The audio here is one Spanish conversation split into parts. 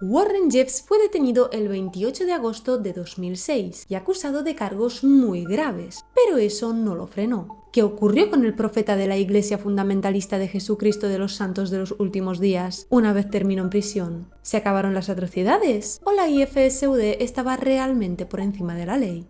Warren Jeffs fue detenido el 28 de agosto de 2006 y acusado de cargos muy graves, pero eso no lo frenó. ¿Qué ocurrió con el profeta de la Iglesia Fundamentalista de Jesucristo de los Santos de los Últimos Días una vez terminó en prisión? ¿Se acabaron las atrocidades? ¿O la IFSUD estaba realmente por encima de la ley?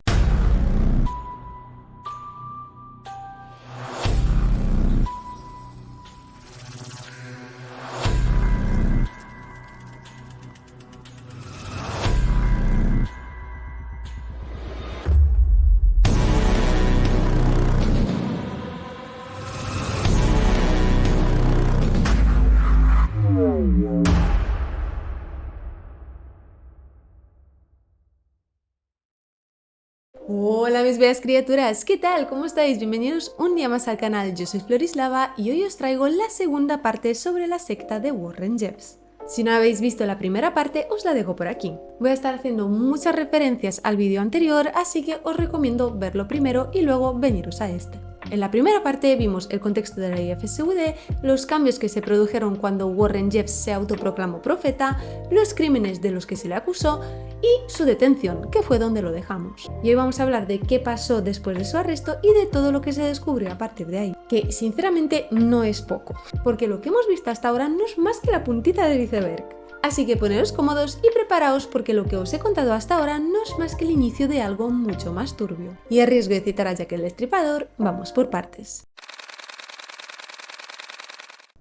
Hola mis bellas criaturas, ¿qué tal? ¿Cómo estáis? Bienvenidos un día más al canal, yo soy Florislava y hoy os traigo la segunda parte sobre la secta de Warren Jeffs. Si no habéis visto la primera parte, os la dejo por aquí. Voy a estar haciendo muchas referencias al vídeo anterior, así que os recomiendo verlo primero y luego veniros a este. En la primera parte vimos el contexto de la IFSUD, los cambios que se produjeron cuando Warren Jeffs se autoproclamó profeta, los crímenes de los que se le acusó y su detención, que fue donde lo dejamos. Y hoy vamos a hablar de qué pasó después de su arresto y de todo lo que se descubrió a partir de ahí, que sinceramente no es poco, porque lo que hemos visto hasta ahora no es más que la puntita del iceberg. Así que poneros cómodos y preparaos porque lo que os he contado hasta ahora no es más que el inicio de algo mucho más turbio. Y a riesgo de citar a Jack el Destripador, vamos por partes.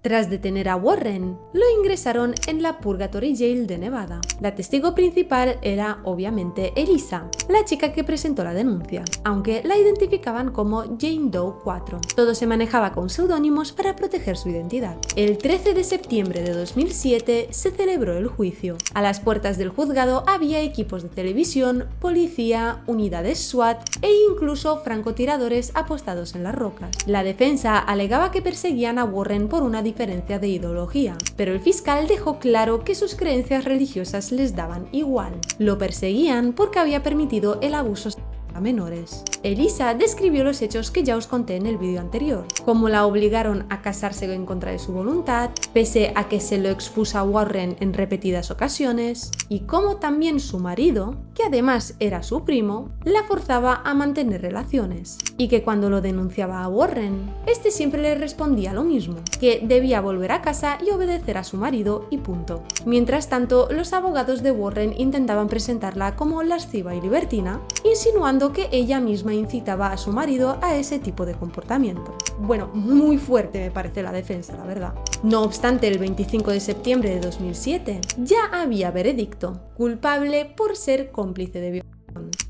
Tras detener a Warren, lo ingresaron en la Purgatory Jail de Nevada. La testigo principal era, obviamente, Elisa, la chica que presentó la denuncia, aunque la identificaban como Jane Doe 4. Todo se manejaba con seudónimos para proteger su identidad. El 13 de septiembre de 2007 se celebró el juicio. A las puertas del juzgado había equipos de televisión, policía, unidades SWAT e incluso francotiradores apostados en las rocas. La defensa alegaba que perseguían a Warren por una diferencia de ideología, pero el fiscal dejó claro que sus creencias religiosas les daban igual. Lo perseguían porque había permitido el abuso a menores. Elisa describió los hechos que ya os conté en el vídeo anterior, cómo la obligaron a casarse en contra de su voluntad, pese a que se lo expuso a Warren en repetidas ocasiones, y cómo también su marido, que además era su primo, la forzaba a mantener relaciones, y que cuando lo denunciaba a Warren, este siempre le respondía lo mismo, que debía volver a casa y obedecer a su marido y punto. Mientras tanto, los abogados de Warren intentaban presentarla como lasciva y libertina, insinuando que ella misma incitaba a su marido a ese tipo de comportamiento. Bueno, muy fuerte me parece la defensa, la verdad. No obstante, el 25 de septiembre de 2007 ya había veredicto, culpable por ser cómplice de violación.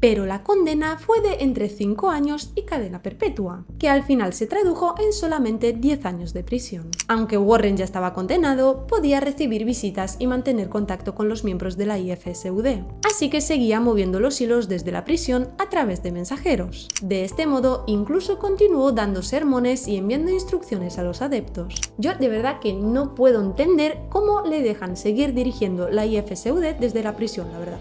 Pero la condena fue de entre 5 años y cadena perpetua, que al final se tradujo en solamente 10 años de prisión. Aunque Warren ya estaba condenado, podía recibir visitas y mantener contacto con los miembros de la IFSUD, así que seguía moviendo los hilos desde la prisión a través de mensajeros. De este modo, incluso continuó dando sermones y enviando instrucciones a los adeptos. Yo de verdad que no puedo entender cómo le dejan seguir dirigiendo la IFSUD desde la prisión, la verdad.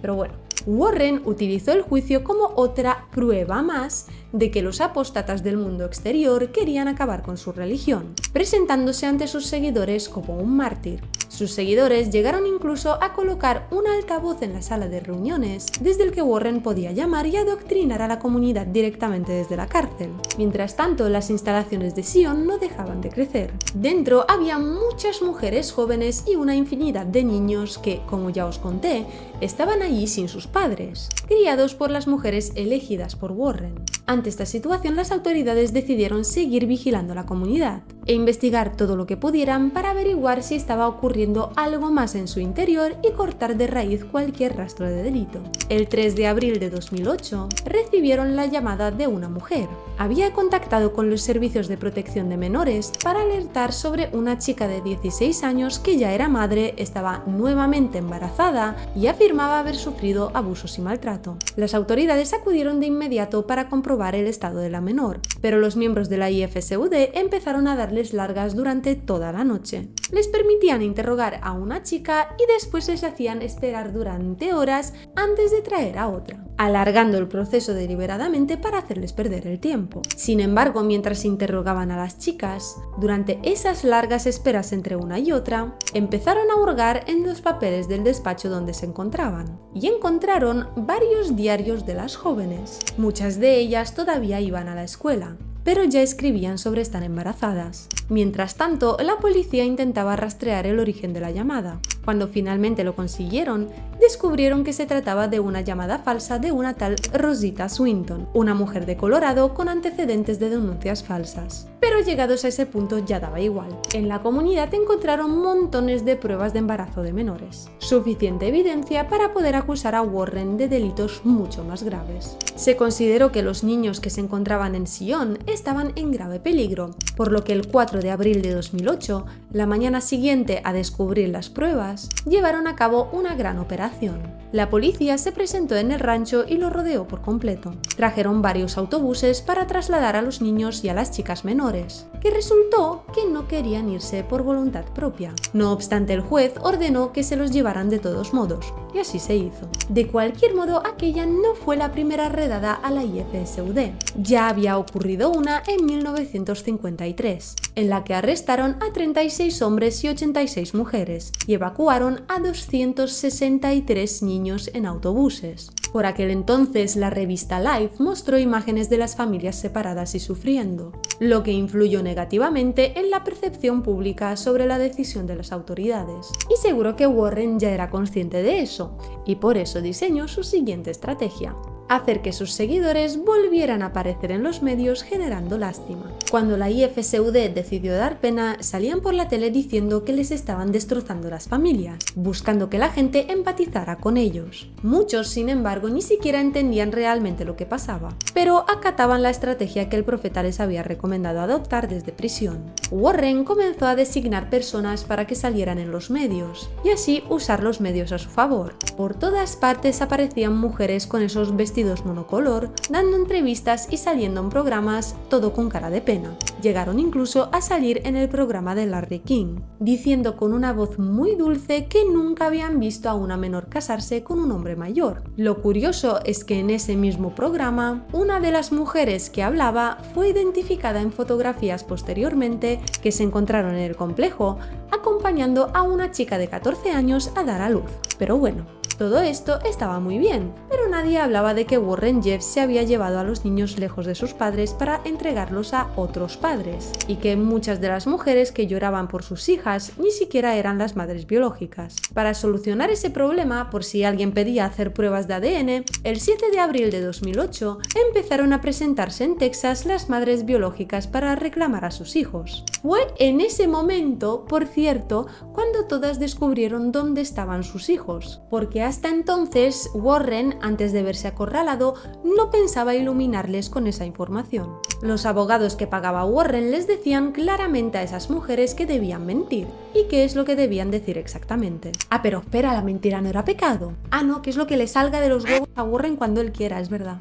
Pero bueno. Warren utilizó el juicio como otra prueba más de que los apóstatas del mundo exterior querían acabar con su religión, presentándose ante sus seguidores como un mártir. Sus seguidores llegaron incluso a colocar un altavoz en la sala de reuniones, desde el que Warren podía llamar y adoctrinar a la comunidad directamente desde la cárcel. Mientras tanto, las instalaciones de Sion no dejaban de crecer. Dentro había muchas mujeres jóvenes y una infinidad de niños que, como ya os conté, estaban allí sin sus padres, criados por las mujeres elegidas por Warren. Ante esta situación, las autoridades decidieron seguir vigilando la comunidad e investigar todo lo que pudieran para averiguar si estaba ocurriendo algo más en su interior y cortar de raíz cualquier rastro de delito. El 3 de abril de 2008 recibieron la llamada de una mujer. Había contactado con los servicios de protección de menores para alertar sobre una chica de 16 años que ya era madre, estaba nuevamente embarazada y afirmaba haber sufrido abusos y maltrato. Las autoridades acudieron de inmediato para comprobar el estado de la menor, pero los miembros de la IFSUD empezaron a darle conversaciones largas durante toda la noche. Les permitían interrogar a una chica y después les hacían esperar durante horas antes de traer a otra, alargando el proceso deliberadamente para hacerles perder el tiempo. Sin embargo, mientras interrogaban a las chicas, durante esas largas esperas entre una y otra, empezaron a hurgar en los papeles del despacho donde se encontraban y encontraron varios diarios de las jóvenes. Muchas de ellas todavía iban a la escuela, pero ya escribían sobre estar embarazadas. Mientras tanto, la policía intentaba rastrear el origen de la llamada. Cuando finalmente lo consiguieron, descubrieron que se trataba de una llamada falsa de una tal Rosita Swinton, una mujer de Colorado con antecedentes de denuncias falsas. Pero llegados a ese punto ya daba igual. En la comunidad encontraron montones de pruebas de embarazo de menores, suficiente evidencia para poder acusar a Warren de delitos mucho más graves. Se consideró que los niños que se encontraban en Sion estaban en grave peligro, por lo que el 4 de abril de 2008, la mañana siguiente a descubrir las pruebas, llevaron a cabo una gran operación. La policía se presentó en el rancho y lo rodeó por completo. Trajeron varios autobuses para trasladar a los niños y a las chicas menores, que resultó que no querían irse por voluntad propia. No obstante, el juez ordenó que se los llevaran de todos modos, y así se hizo. De cualquier modo, aquella no fue la primera redada a la IFSUD. Ya había ocurrido una en 1953, en la que arrestaron a 36 hombres y 86 mujeres y evacuaron a 263 niños en autobuses. Por aquel entonces, la revista Life mostró imágenes de las familias separadas y sufriendo, lo que influyó negativamente en la percepción pública sobre la decisión de las autoridades. Y seguro que Warren ya era consciente de eso, y por eso diseñó su siguiente estrategia: hacer que sus seguidores volvieran a aparecer en los medios generando lástima. Cuando la IFSUD decidió dar pena, salían por la tele diciendo que les estaban destrozando las familias, buscando que la gente empatizara con ellos. Muchos, sin embargo, ni siquiera entendían realmente lo que pasaba, pero acataban la estrategia que el profeta les había recomendado adoptar desde prisión. Warren comenzó a designar personas para que salieran en los medios, y así usar los medios a su favor. Por todas partes aparecían mujeres con esos vestidos monocolor, dando entrevistas y saliendo en programas, todo con cara de pena. Llegaron incluso a salir en el programa de Larry King, diciendo con una voz muy dulce que nunca habían visto a una menor casarse con un hombre mayor. Lo curioso es que en ese mismo programa, una de las mujeres que hablaba fue identificada en fotografías posteriormente que se encontraron en el complejo, acompañando a una chica de 14 años a dar a luz. Pero bueno, todo esto estaba muy bien, pero nadie hablaba de que Warren Jeffs se había llevado a los niños lejos de sus padres para entregarlos a otros padres, y que muchas de las mujeres que lloraban por sus hijas ni siquiera eran las madres biológicas. Para solucionar ese problema, por si alguien pedía hacer pruebas de ADN, el 7 de abril de 2008 empezaron a presentarse en Texas las madres biológicas para reclamar a sus hijos. Fue en ese momento, por cierto, cuando todas descubrieron dónde estaban sus hijos, porque hasta entonces Warren, antes de verse acorralado, no pensaba iluminarles con esa información. Los abogados que pagaba Warren les decían claramente a esas mujeres que debían mentir. ¿Y qué es lo que debían decir exactamente? Ah, pero espera, la mentira no era pecado. Ah, no, que es lo que le salga de los huevos a Warren cuando él quiera, es verdad.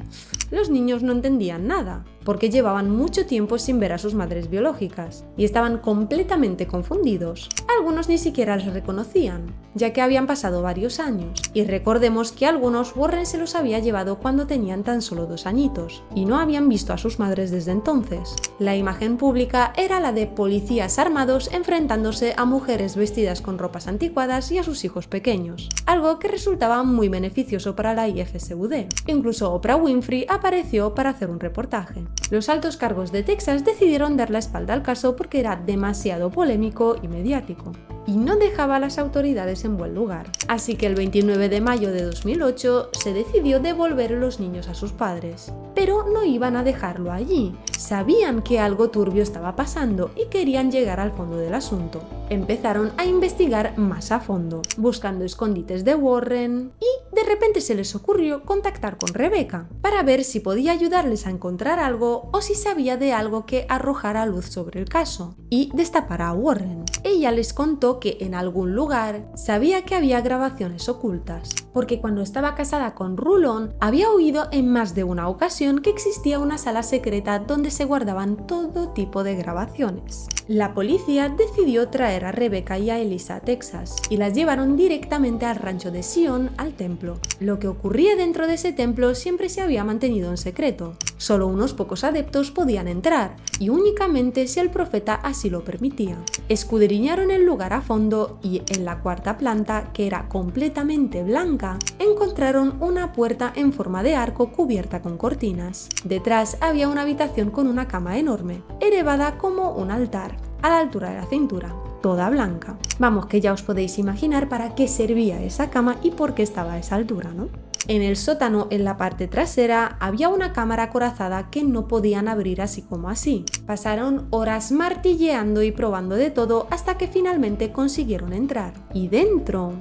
Los niños no entendían nada, porque llevaban mucho tiempo sin ver a sus madres biológicas y estaban completamente confundidos. Algunos ni siquiera las reconocían, ya que habían pasado varios años. Y recordemos que algunos Warren se los había llevado cuando tenían tan solo 2 añitos y no habían visto a sus madres desde entonces. La imagen pública era la de policías armados enfrentándose a mujeres vestidas con ropas anticuadas y a sus hijos pequeños, algo que resultaba muy beneficioso para la IFSUD. Incluso Oprah Winfrey apareció para hacer un reportaje. Los altos cargos de Texas decidieron dar la espalda al caso porque era demasiado polémico y mediático, y no dejaba a las autoridades en buen lugar. Así que el 29 de mayo de 2008 se decidió devolver los niños a sus padres. Pero no iban a dejarlo allí. Sabían que algo turbio estaba pasando y querían llegar al fondo del asunto. Empezaron a investigar más a fondo, buscando escondites de Warren, y de repente se les ocurrió contactar con Rebecca para ver si podía ayudarles a encontrar algo o si sabía de algo que arrojara luz sobre el caso y destapara a Warren. ella les contó que en algún lugar sabía que había grabaciones ocultas, porque cuando estaba casada con Rulon había oído en más de una ocasión que existía una sala secreta donde se guardaban todo tipo de grabaciones. La policía decidió traer a Rebecca y a Elisa a Texas y las llevaron directamente al rancho de Sion, al templo. Lo que ocurría dentro de ese templo siempre se había mantenido en secreto. Solo unos pocos adeptos podían entrar y únicamente si el profeta así lo permitía. Escudriñaron el lugar a fondo y en la cuarta planta, que era completamente blanca, encontraron una puerta en forma de arco cubierta con cortinas. Detrás había una habitación con una cama enorme, elevada como un altar, a la altura de la cintura, toda blanca. Vamos, que ya os podéis imaginar para qué servía esa cama y por qué estaba a esa altura, ¿no? En el sótano, en la parte trasera, había una cámara acorazada que no podían abrir así como así. Pasaron horas martilleando y probando de todo hasta que finalmente consiguieron entrar. Y dentro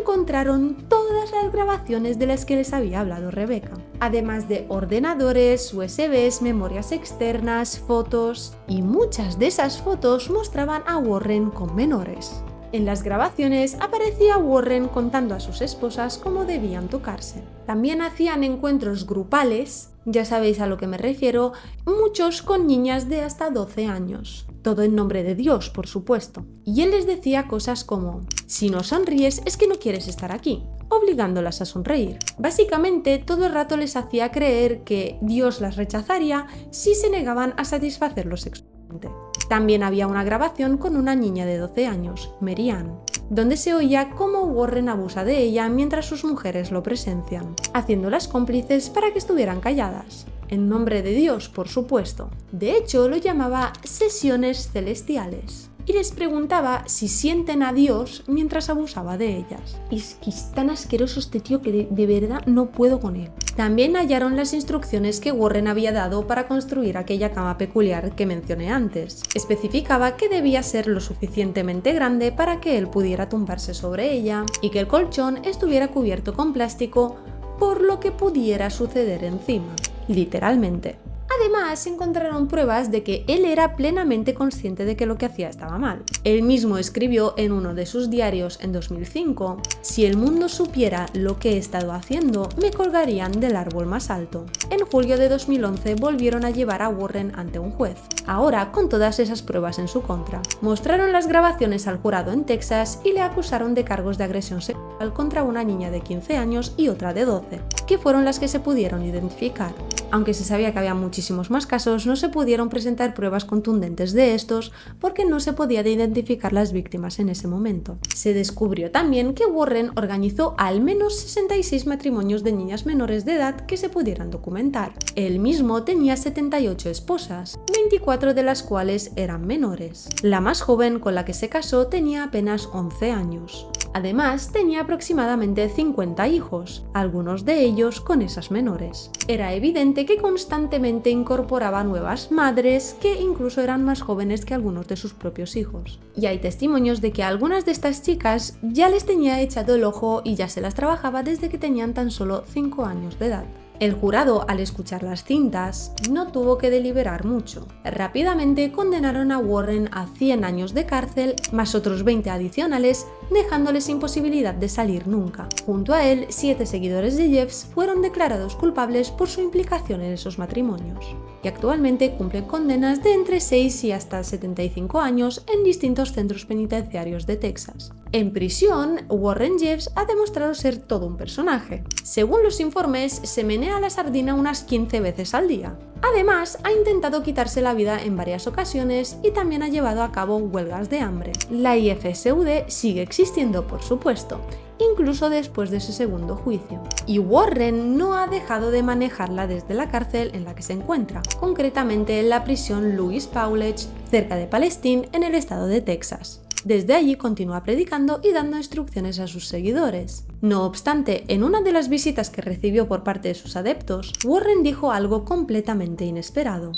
encontraron todas las grabaciones de las que les había hablado Rebecca, además de ordenadores, USBs, memorias externas, fotos, y muchas de esas fotos mostraban a Warren con menores. En las grabaciones aparecía Warren contando a sus esposas cómo debían tocarse. También hacían encuentros grupales, ya sabéis a lo que me refiero, muchos con niñas de hasta 12 años. Todo en nombre de Dios, por supuesto. Y él les decía cosas como: si no sonríes es que no quieres estar aquí, obligándolas a sonreír. Básicamente, todo el rato les hacía creer que Dios las rechazaría si se negaban a satisfacerlo sexualmente. También había una grabación con una niña de 12 años, Mary Ann, donde se oía cómo Warren abusa de ella mientras sus mujeres lo presencian, haciéndolas cómplices para que estuvieran calladas. En nombre de Dios, por supuesto. De hecho, lo llamaba sesiones celestiales. Y les preguntaba si sienten a Dios mientras abusaba de ellas. Es que es tan asqueroso este tío que de verdad no puedo con él. También hallaron las instrucciones que Warren había dado para construir aquella cama peculiar que mencioné antes. Especificaba que debía ser lo suficientemente grande para que él pudiera tumbarse sobre ella y que el colchón estuviera cubierto con plástico por lo que pudiera suceder encima, literalmente. Además, encontraron pruebas de que él era plenamente consciente de que lo que hacía estaba mal. Él mismo escribió en uno de sus diarios en 2005: si el mundo supiera lo que he estado haciendo, me colgarían del árbol más alto. En julio de 2011 volvieron a llevar a Warren ante un juez, ahora con todas esas pruebas en su contra. Mostraron las grabaciones al jurado en Texas y le acusaron de cargos de agresión sexual contra una niña de 15 años y otra de 12, que fueron las que se pudieron identificar. Aunque se sabía que había muchísimos más casos, no se pudieron presentar pruebas contundentes de estos porque no se podía identificar las víctimas en ese momento. Se descubrió también que Warren organizó al menos 66 matrimonios de niñas menores de edad que se pudieran documentar. Él mismo tenía 78 esposas, 24 de las cuales eran menores. La más joven con la que se casó tenía apenas 11 años. Además, tenía aproximadamente 50 hijos, algunos de ellos con esas menores. Era evidente que constantemente incorporaba nuevas madres que incluso eran más jóvenes que algunos de sus propios hijos. Y hay testimonios de que a algunas de estas chicas ya les tenía echado el ojo y ya se las trabajaba desde que tenían tan solo 5 años de edad. El jurado, al escuchar las cintas, no tuvo que deliberar mucho. Rápidamente condenaron a Warren a 100 años de cárcel, más otros 20 adicionales, dejándole sin posibilidad de salir nunca. Junto a él, 7 seguidores de Jeffs fueron declarados culpables por su implicación en esos matrimonios, y actualmente cumplen condenas de entre 6 y hasta 75 años en distintos centros penitenciarios de Texas. En prisión, Warren Jeffs ha demostrado ser todo un personaje. Según los informes, se menea la sardina unas 15 veces al día. Además, ha intentado quitarse la vida en varias ocasiones y también ha llevado a cabo huelgas de hambre. La IFSUD sigue existiendo, por supuesto, incluso después de ese segundo juicio. Y Warren no ha dejado de manejarla desde la cárcel en la que se encuentra, concretamente en la prisión Louis Pauledge, cerca de Palestine, en el estado de Texas. Desde allí continúa predicando y dando instrucciones a sus seguidores. No obstante, en una de las visitas que recibió por parte de sus adeptos, Warren dijo algo completamente inesperado.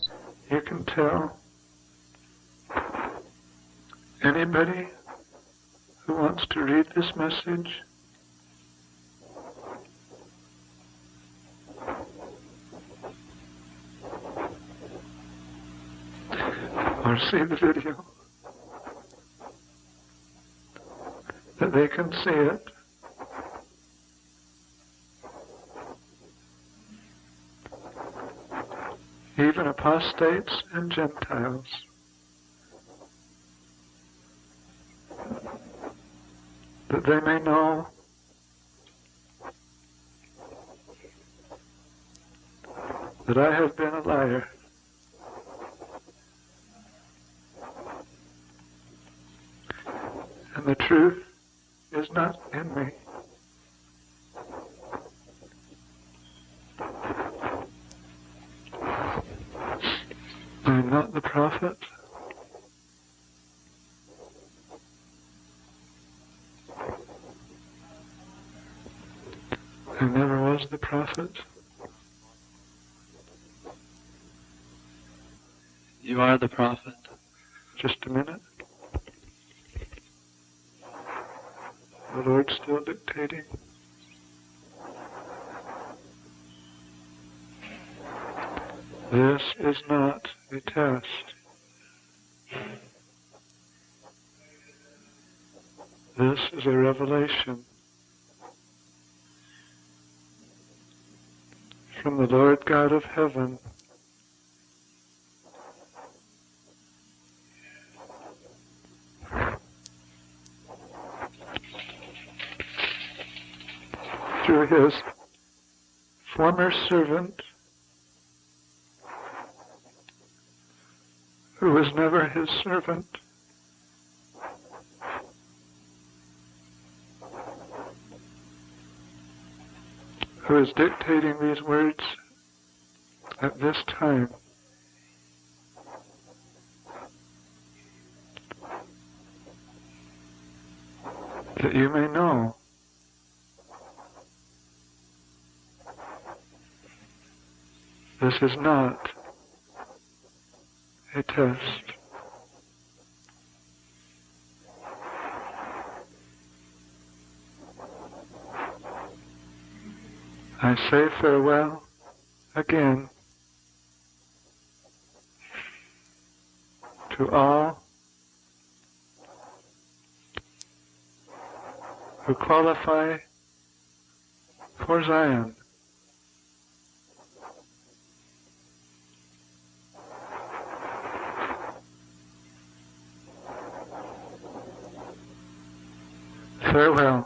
You can tell anybody who wants to read this message or see the video that they can see it. Even apostates and Gentiles. That they may know that I have been a liar. And the truth is not in me. I am not the prophet. I never was the prophet. You are the prophet. Just a minute. The Lord's still dictating. This is not a test. This is a revelation from the Lord God of heaven. Through his former servant, who was never his servant, who is dictating these words at this time. That you may know this is not a test. I say farewell again to all who qualify for Zion. Farewell.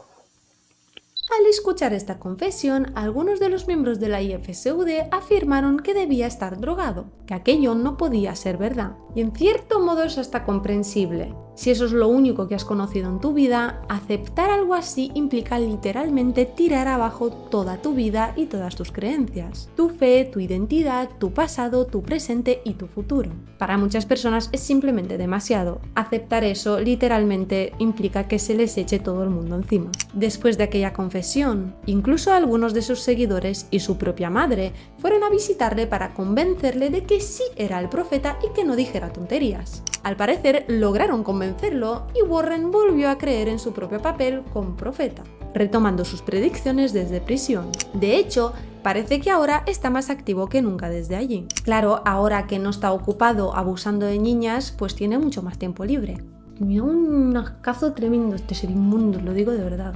Al escuchar esta confesión, algunos de los miembros de la IFSUD afirmaron que debía estar drogado, que aquello no podía ser verdad. Y en cierto modo es hasta comprensible. Si eso es lo único que has conocido en tu vida, aceptar algo así implica literalmente tirar abajo toda tu vida y todas tus creencias. Tu fe, tu identidad, tu pasado, tu presente y tu futuro. Para muchas personas es simplemente demasiado. Aceptar eso literalmente implica que se les eche todo el mundo encima. Después de aquella confesión, incluso algunos de sus seguidores y su propia madre fueron a visitarle para convencerle de que sí era el profeta y que no dijera tonterías. Al parecer lograron convencerlo y Warren volvió a creer en su propio papel como profeta, retomando sus predicciones desde prisión. De hecho, parece que ahora está más activo que nunca desde allí. Claro, ahora que no está ocupado abusando de niñas, pues tiene mucho más tiempo libre. Me da un ascazo tremendo este ser inmundo, lo digo de verdad.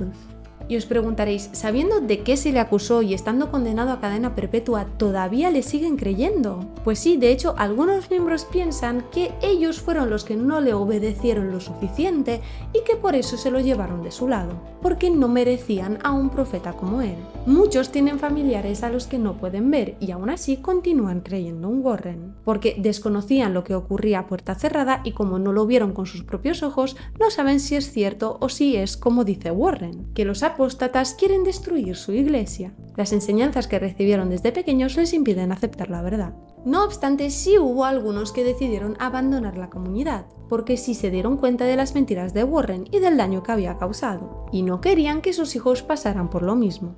Y os preguntaréis, sabiendo de qué se le acusó y estando condenado a cadena perpetua, ¿todavía le siguen creyendo? Pues sí, de hecho, algunos miembros piensan que ellos fueron los que no le obedecieron lo suficiente y que por eso se lo llevaron de su lado, porque no merecían a un profeta como él. Muchos tienen familiares a los que no pueden ver y aún así continúan creyendo en Warren, porque desconocían lo que ocurría a puerta cerrada y como no lo vieron con sus propios ojos, no saben si es cierto o si es como dice Warren, que los apóstatas quieren destruir su iglesia. Las enseñanzas que recibieron desde pequeños les impiden aceptar la verdad. No obstante, sí hubo algunos que decidieron abandonar la comunidad, porque sí se dieron cuenta de las mentiras de Warren y del daño que había causado, y no querían que sus hijos pasaran por lo mismo.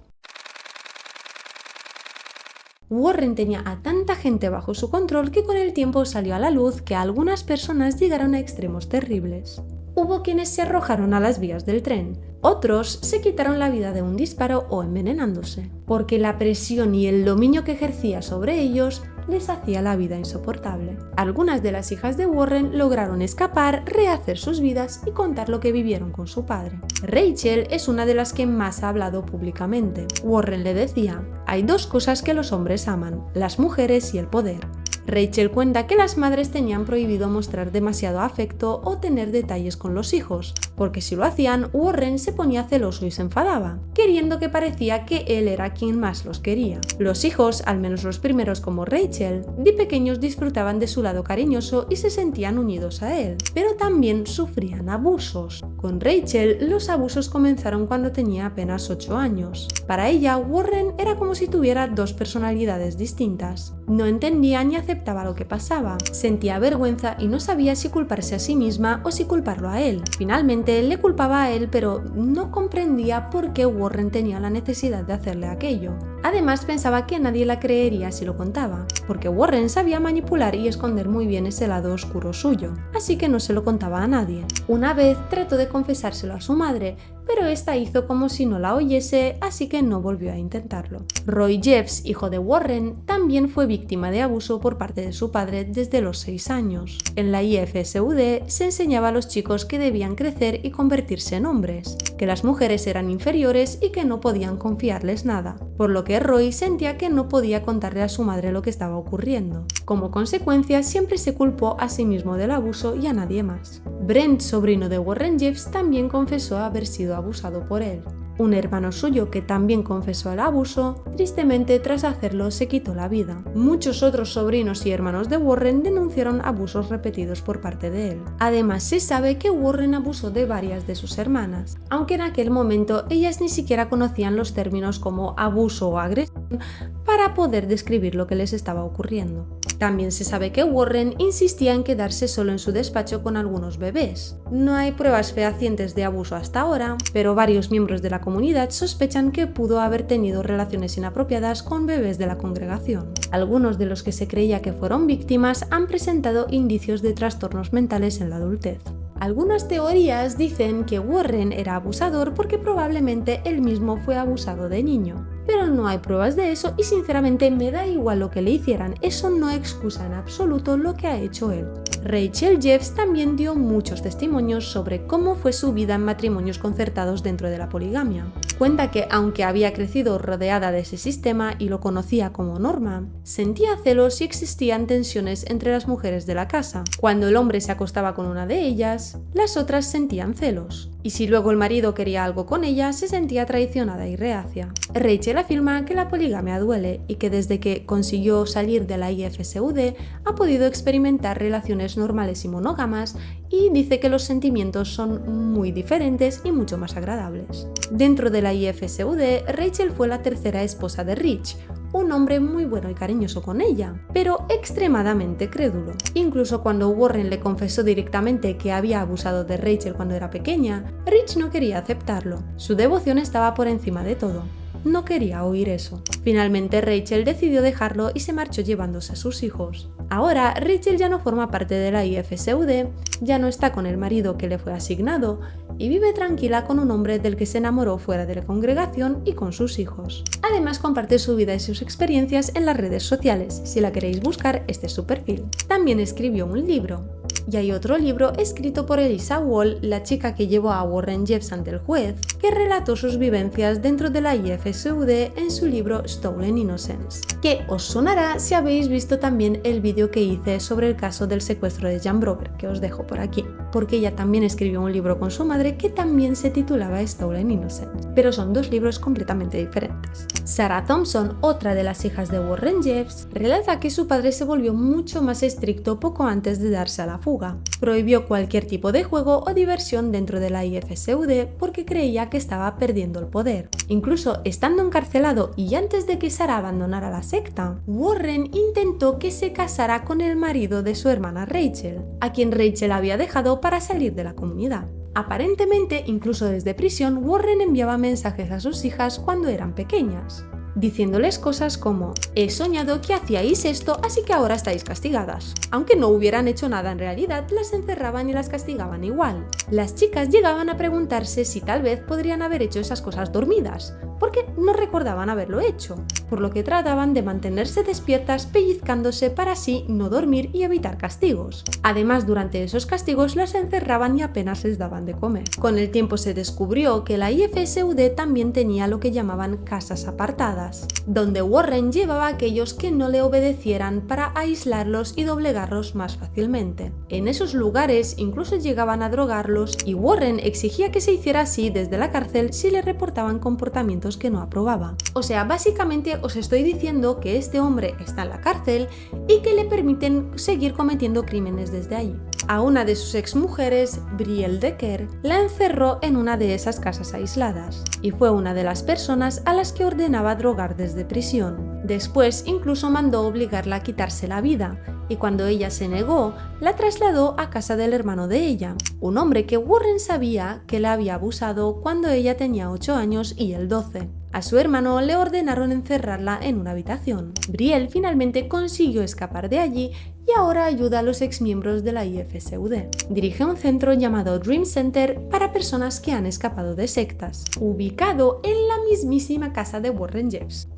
Warren tenía a tanta gente bajo su control que con el tiempo salió a la luz que algunas personas llegaron a extremos terribles. Hubo quienes se arrojaron a las vías del tren, otros se quitaron la vida de un disparo o envenenándose, porque la presión y el dominio que ejercía sobre ellos les hacía la vida insoportable. Algunas de las hijas de Warren lograron escapar, rehacer sus vidas y contar lo que vivieron con su padre. Rachel es una de las que más ha hablado públicamente. Warren le decía: hay dos cosas que los hombres aman, las mujeres y el poder. Rachel cuenta que las madres tenían prohibido mostrar demasiado afecto o tener detalles con los hijos, porque si lo hacían, Warren se ponía celoso y se enfadaba, queriendo que parecía que él era quien más los quería. Los hijos, al menos los primeros como Rachel, de pequeños disfrutaban de su lado cariñoso y se sentían unidos a él, pero también sufrían abusos. Con Rachel, los abusos comenzaron cuando tenía apenas 8 años. Para ella, Warren era como si tuviera dos personalidades distintas. No entendía ni aceptaba lo que pasaba, sentía vergüenza y no sabía si culparse a sí misma o si culparlo a él. Finalmente le culpaba a él, pero no comprendía por qué Warren tenía la necesidad de hacerle aquello. Además pensaba que nadie la creería si lo contaba, porque Warren sabía manipular y esconder muy bien ese lado oscuro suyo, así que no se lo contaba a nadie. Una vez trató de confesárselo a su madre, pero esta hizo como si no la oyese, así que no volvió a intentarlo. Roy Jeffs, hijo de Warren, también fue víctima de abuso por parte de su padre desde los 6 años. En la IFSUD se enseñaba a los chicos que debían crecer y convertirse en hombres, que las mujeres eran inferiores y que no podían confiarles nada, por lo que Roy sentía que no podía contarle a su madre lo que estaba ocurriendo. Como consecuencia, siempre se culpó a sí mismo del abuso y a nadie más. Brent, sobrino de Warren Jeffs, también confesó haber sido abusado por él. Un hermano suyo que también confesó el abuso, tristemente tras hacerlo se quitó la vida. Muchos otros sobrinos y hermanos de Warren denunciaron abusos repetidos por parte de él. Además se sabe que Warren abusó de varias de sus hermanas, aunque en aquel momento ellas ni siquiera conocían los términos como abuso o agresión para poder describir lo que les estaba ocurriendo. También se sabe que Warren insistía en quedarse solo en su despacho con algunos bebés. No hay pruebas fehacientes de abuso hasta ahora, pero varios miembros de la comunidad sospechan que pudo haber tenido relaciones inapropiadas con bebés de la congregación. Algunos de los que se creía que fueron víctimas han presentado indicios de trastornos mentales en la adultez. Algunas teorías dicen que Warren era abusador porque probablemente él mismo fue abusado de niño. Pero no hay pruebas de eso y sinceramente me da igual lo que le hicieran, eso no excusa en absoluto lo que ha hecho él. Rachel Jeffs también dio muchos testimonios sobre cómo fue su vida en matrimonios concertados dentro de la poligamia. Cuenta que aunque había crecido rodeada de ese sistema y lo conocía como norma, sentía celos y existían tensiones entre las mujeres de la casa. Cuando el hombre se acostaba con una de ellas, las otras sentían celos. Y si luego el marido quería algo con ella, se sentía traicionada y reacia. Rachel afirma que la poligamia duele y que desde que consiguió salir de la IFSUD ha podido experimentar relaciones normales y monógamas y dice que los sentimientos son muy diferentes y mucho más agradables. Dentro de la IFSUD, Rachel fue la tercera esposa de Rich, un hombre muy bueno y cariñoso con ella, pero extremadamente crédulo. Incluso cuando Warren le confesó directamente que había abusado de Rachel cuando era pequeña, Rich no quería aceptarlo. Su devoción estaba por encima de todo. No quería oír eso. Finalmente Rachel decidió dejarlo y se marchó llevándose a sus hijos. Ahora Rachel ya no forma parte de la IFSUD, ya no está con el marido que le fue asignado y vive tranquila con un hombre del que se enamoró fuera de la congregación y con sus hijos. Además comparte su vida y sus experiencias en las redes sociales. Si la queréis buscar, este es su perfil. También escribió un libro. Y hay otro libro escrito por Elisa Wall, la chica que llevó a Warren Jeffs ante el juez, que relató sus vivencias dentro de la IFSUD en su libro Stolen Innocence, que os sonará si habéis visto también el vídeo que hice sobre el caso del secuestro de Jan Brover, que os dejo por aquí, porque ella también escribió un libro con su madre que también se titulaba Stolen Innocence, pero son dos libros completamente diferentes. Sarah Thompson, otra de las hijas de Warren Jeffs, relata que su padre se volvió mucho más estricto poco antes de darse a la fuga. Prohibió cualquier tipo de juego o diversión dentro de la IFSUD porque creía que estaba perdiendo el poder. Incluso estando encarcelado y antes de que Sarah abandonara la secta, Warren intentó que se casara con el marido de su hermana Rachel, a quien Rachel había dejado para salir de la comunidad. Aparentemente, incluso desde prisión, Warren enviaba mensajes a sus hijas cuando eran pequeñas, diciéndoles cosas como: he soñado que hacíais esto, así que ahora estáis castigadas. Aunque no hubieran hecho nada en realidad, las encerraban y las castigaban igual. Las chicas llegaban a preguntarse si tal vez podrían haber hecho esas cosas dormidas, porque no recordaban haberlo hecho, por lo que trataban de mantenerse despiertas pellizcándose para así no dormir y evitar castigos. Además, durante esos castigos las encerraban y apenas les daban de comer. Con el tiempo se descubrió que la IFSUD también tenía lo que llamaban casas apartadas, donde Warren llevaba a aquellos que no le obedecieran para aislarlos y doblegarlos más fácilmente. En esos lugares incluso llegaban a drogarlos y Warren exigía que se hiciera así desde la cárcel si le reportaban comportamientos que no aprobaba. O sea, básicamente os estoy diciendo que este hombre está en la cárcel y que le permiten seguir cometiendo crímenes desde allí. A una de sus exmujeres, Brielle Decker, la encerró en una de esas casas aisladas y fue una de las personas a las que ordenaba drogar desde prisión. Después incluso mandó obligarla a quitarse la vida y cuando ella se negó, la trasladó a casa del hermano de ella, un hombre que Warren sabía que la había abusado cuando ella tenía 8 años y él 12. A su hermano le ordenaron encerrarla en una habitación. Brielle finalmente consiguió escapar de allí y ahora ayuda a los exmiembros de la IFSUD. Dirige un centro llamado Dream Center para personas que han escapado de sectas, ubicado en la mismísima casa de Warren Jeffs.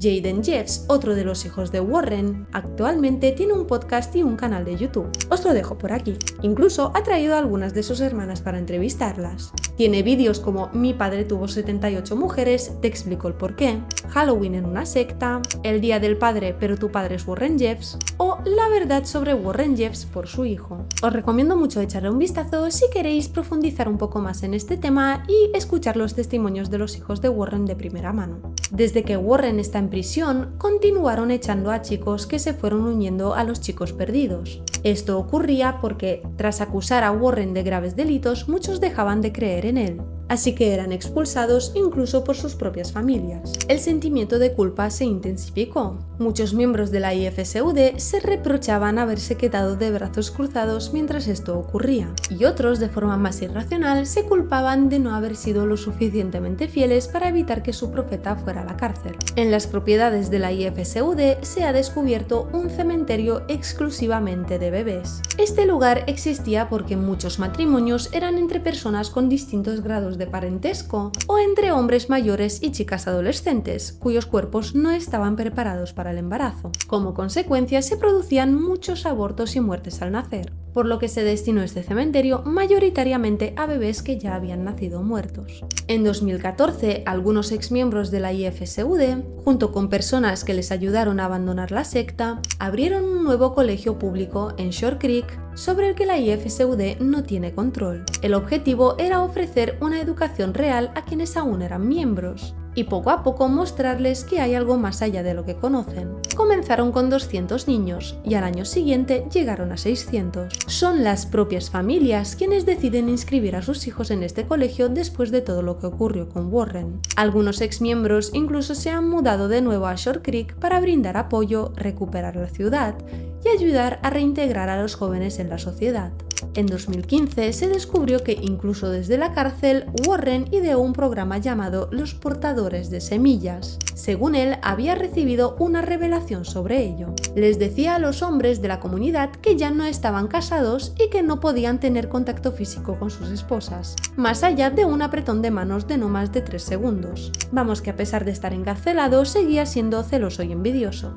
Jaden Jeffs, otro de los hijos de Warren, actualmente tiene un podcast y un canal de YouTube. Os lo dejo por aquí. Incluso ha traído a algunas de sus hermanas para entrevistarlas. Tiene vídeos como Mi padre tuvo 78 mujeres, te explico el porqué, Halloween en una secta, El día del padre pero tu padre es Warren Jeffs o La verdad sobre Warren Jeffs por su hijo. Os recomiendo mucho echarle un vistazo si queréis profundizar un poco más en este tema y escuchar los testimonios de los hijos de Warren de primera mano. Desde que Warren está en prisión, continuaron echando a chicos que se fueron uniendo a los chicos perdidos. Esto ocurría porque, tras acusar a Warren de graves delitos, muchos dejaban de creer en él, así que eran expulsados incluso por sus propias familias. El sentimiento de culpa se intensificó. Muchos miembros de la IFSUD se reprochaban haberse quedado de brazos cruzados mientras esto ocurría, y otros, de forma más irracional, se culpaban de no haber sido lo suficientemente fieles para evitar que su profeta fuera a la cárcel. En las propiedades de la IFSUD se ha descubierto un cementerio exclusivamente de bebés. Este lugar existía porque muchos matrimonios eran entre personas con distintos grados de parentesco o entre hombres mayores y chicas adolescentes, cuyos cuerpos no estaban preparados para el embarazo. Como consecuencia, se producían muchos abortos y muertes al nacer, por lo que se destinó este cementerio mayoritariamente a bebés que ya habían nacido muertos. En 2014, algunos exmiembros de la IFSUD, junto con personas que les ayudaron a abandonar la secta, abrieron un nuevo colegio público en Short Creek sobre el que la IFSUD no tiene control. El objetivo era ofrecer una educación real a quienes aún eran miembros y poco a poco mostrarles que hay algo más allá de lo que conocen. Comenzaron con 200 niños y al año siguiente llegaron a 600. Son las propias familias quienes deciden inscribir a sus hijos en este colegio después de todo lo que ocurrió con Warren. Algunos exmiembros incluso se han mudado de nuevo a Short Creek para brindar apoyo, recuperar la ciudad y ayudar a reintegrar a los jóvenes en la sociedad. En 2015 se descubrió que incluso desde la cárcel, Warren ideó un programa llamado Los Portadores de Semillas. Según él, había recibido una revelación sobre ello. Les decía a los hombres de la comunidad que ya no estaban casados y que no podían tener contacto físico con sus esposas, más allá de un apretón de manos de no más de 3 segundos. Vamos, que a pesar de estar encarcelado, seguía siendo celoso y envidioso.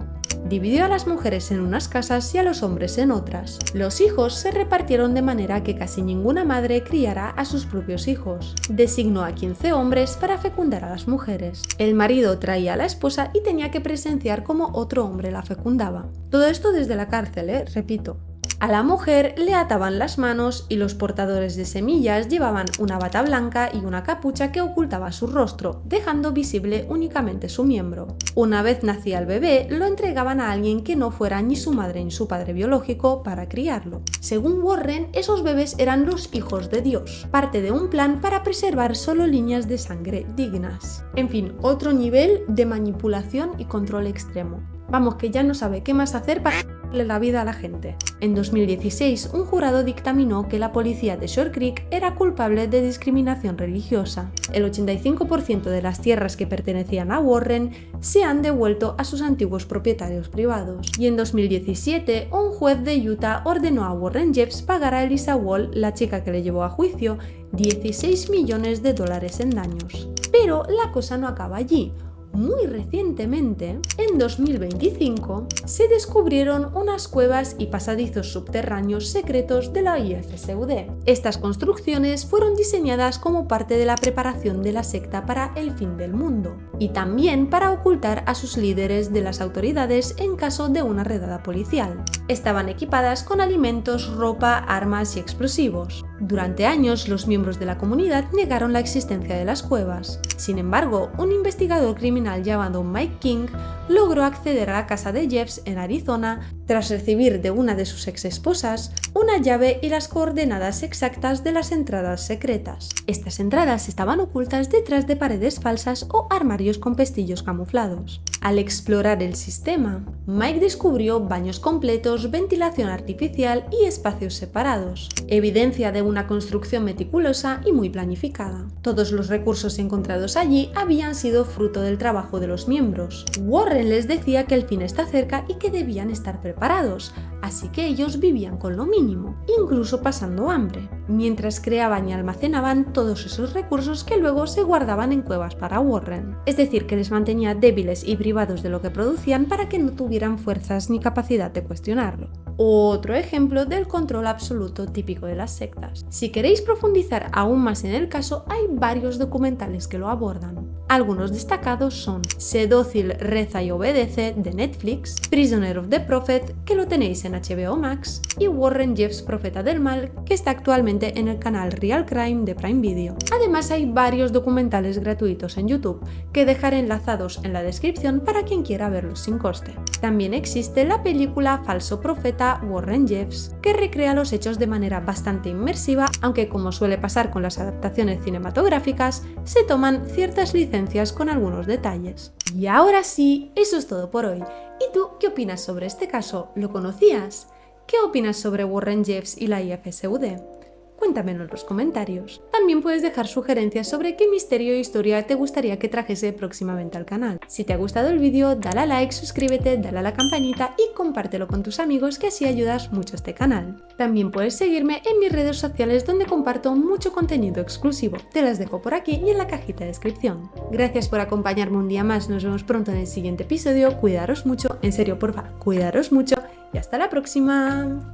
Dividió a las mujeres en unas casas y a los hombres en otras. Los hijos se repartieron de manera que casi ninguna madre criara a sus propios hijos. Designó a 15 hombres para fecundar a las mujeres. El marido traía a la esposa y tenía que presenciar cómo otro hombre la fecundaba. Todo esto desde la cárcel, repito. A la mujer le ataban las manos y los portadores de semillas llevaban una bata blanca y una capucha que ocultaba su rostro, dejando visible únicamente su miembro. Una vez nacía el bebé, lo entregaban a alguien que no fuera ni su madre ni su padre biológico para criarlo. Según Warren, esos bebés eran los hijos de Dios, parte de un plan para preservar solo líneas de sangre dignas. En fin, otro nivel de manipulación y control extremo. Vamos, que ya no sabe qué más hacer para darle la vida a la gente. En 2016, un jurado dictaminó que la policía de Short Creek era culpable de discriminación religiosa. El 85% de las tierras que pertenecían a Warren se han devuelto a sus antiguos propietarios privados. Y en 2017, un juez de Utah ordenó a Warren Jeffs pagar a Elisa Wall, la chica que le llevó a juicio, $16 millones en daños. Pero la cosa no acaba allí. Muy recientemente, en 2025, se descubrieron unas cuevas y pasadizos subterráneos secretos de la IFSUD. Estas construcciones fueron diseñadas como parte de la preparación de la secta para el fin del mundo, y también para ocultar a sus líderes de las autoridades en caso de una redada policial. Estaban equipadas con alimentos, ropa, armas y explosivos. Durante años, los miembros de la comunidad negaron la existencia de las cuevas. Sin embargo, un investigador criminal llamado Mike King logró acceder a la casa de Jeffs en Arizona tras recibir de una de sus ex esposas una llave y las coordenadas exactas de las entradas secretas. Estas entradas estaban ocultas detrás de paredes falsas o armarios con pestillos camuflados. Al explorar el sistema, Mike descubrió baños completos, ventilación artificial y espacios separados, evidencia de una construcción meticulosa y muy planificada. Todos los recursos encontrados allí habían sido fruto del trabajo de los miembros. Warren les decía que el fin está cerca y que debían estar preparados, así que ellos vivían con lo mínimo, incluso pasando hambre, mientras creaban y almacenaban todos esos recursos que luego se guardaban en cuevas para Warren. Es decir, que les mantenía débiles y privados de lo que producían para que no tuvieran fuerzas ni capacidad de cuestionarlo. Otro ejemplo del control absoluto típico de las sectas. Si queréis profundizar aún más en el caso, hay varios documentales que lo abordan. Algunos destacados son Sedócil, Reza y Obedece de Netflix, Prisoner of the Prophet, que lo tenéis en HBO Max, y Warren Jeffs, Profeta del Mal, que está actualmente en el canal Real Crime de Prime Video. Además, hay varios documentales gratuitos en YouTube, que dejaré enlazados en la descripción para quien quiera verlos sin coste. También existe la película Falso Profeta Warren Jeffs, que recrea los hechos de manera bastante inmersiva, aunque como suele pasar con las adaptaciones cinematográficas, se toman ciertas licencias con algunos detalles. Y ahora sí, eso es todo por hoy. ¿Y tú qué opinas sobre este caso? ¿Lo conocías? ¿Qué opinas sobre Warren Jeffs y la IFSUD? Cuéntamelo en los comentarios. También puedes dejar sugerencias sobre qué misterio o historia te gustaría que trajese próximamente al canal. Si te ha gustado el vídeo, dale a like, suscríbete, dale a la campanita y compártelo con tus amigos, que así ayudas mucho a este canal. También puedes seguirme en mis redes sociales, donde comparto mucho contenido exclusivo. Te las dejo por aquí y en la cajita de descripción. Gracias por acompañarme un día más, nos vemos pronto en el siguiente episodio. Cuidaros mucho, en serio, porfa, cuidaros mucho y hasta la próxima.